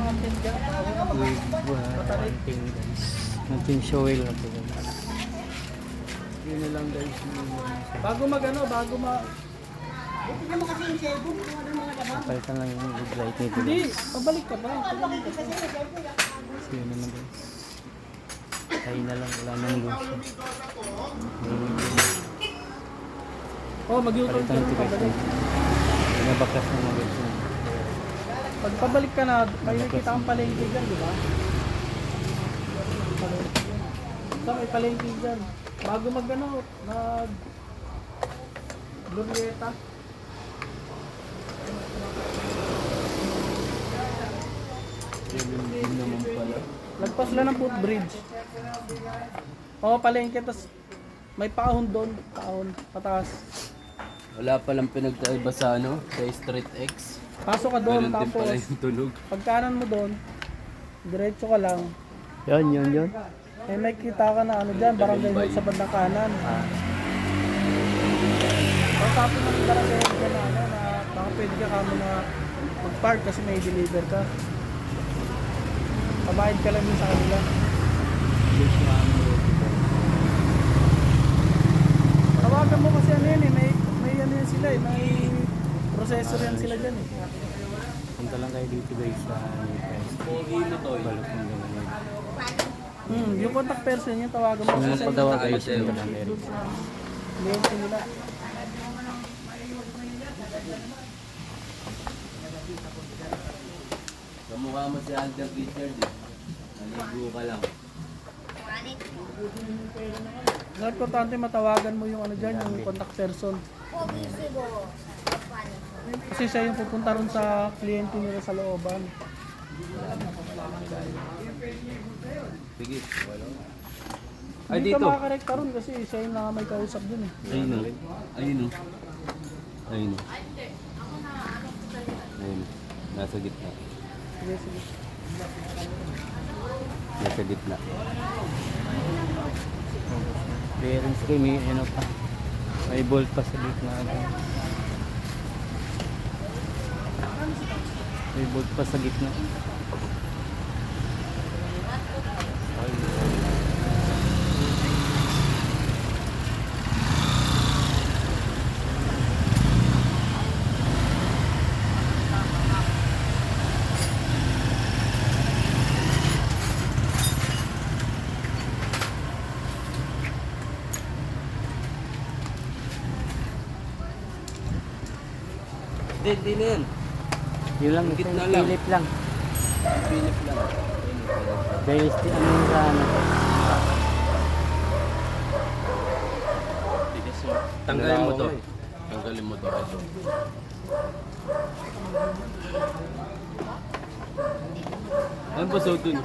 natin dyan. Hunting guys. Hunting show na po guys. Yun na lang guys. Bago bago Palitan lang yung headlight nito Hindi, guys. pabalik ka ba? So yun naman guys. Tayo na lang, wala nang lusa. Oh, mag-U-turn ka Palitan rin ito guys. pabalik. Nabakas na mga guys. Pag pabalik ka na, may nakita kang palengke dyan, di ba? So, may palengke dyan. Bago Glorieta. Yun naman pala. Lagpas lang ng footbridge. Oo, palengke, tas may paahon doon. Paahon, pataas. Wala palang pinagkaiba sa sa Street X. Pasok ka doon, Ganun din tapos pala yung tunog. pagkanan mo doon, diretso ka lang. Yun. May kita ka na dyan, barangay Tagumpay. Hall sa bandang kanan. Ah, Pagkapon ng barangay Hall dyan na baka pwede ka kamo na mag-park kasi may deliver ka. Pabayad ka lang yun sa kanila. Tawagan mo kasi may ano yan sila may processor yan sila dyan punta lang kayo dito guys sa Pogi na to eh. balot ng ganun. Yung contact person yun, tawagan mo Kung kasi padawa kayo tayo sa sa'yo. inyo lang meron. kliyente nila. Kamukha mo si Alden Richard eh. Naligo ka lang. Ang importante matawagan mo yung dyan, yung contact person. Kasi siya yung pupunta ron sa kliyente nila sa looban. Sige. Ay, Ay, dito. Hindi dito. ka makarekta ron kasi siya yung may kausap dun eh. Ayun o. Ayun o. Ayun o. Ayun. Nasa gitna. Sige, sige. Nasa gitna. Clearance kayo, may ano pa. May bolt pa sa gitna. May bolt pa sa gitna. Hindi na yan. Yun lang, Yung gitna isang lang. Philip lang. Philip lang. Dahil ano yung sa ano. Tanggalin mo to. Tanggalin mo to. Ano ba so dun?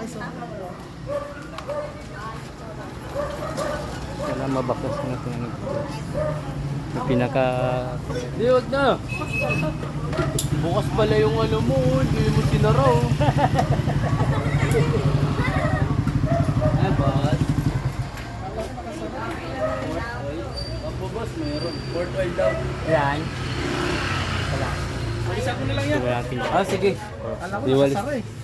Kailangan mabakas na ito. Yung pinaka... Hindi, wag na. Bukas pala yung mo, hindi mo sinara oh. Ay, boss. Opo, boss, mayroon. Port oil daw. Yan. Isa ko na lang yan. Siguro natin. Ah, sige. Alam ko Diwalis. nasasara eh.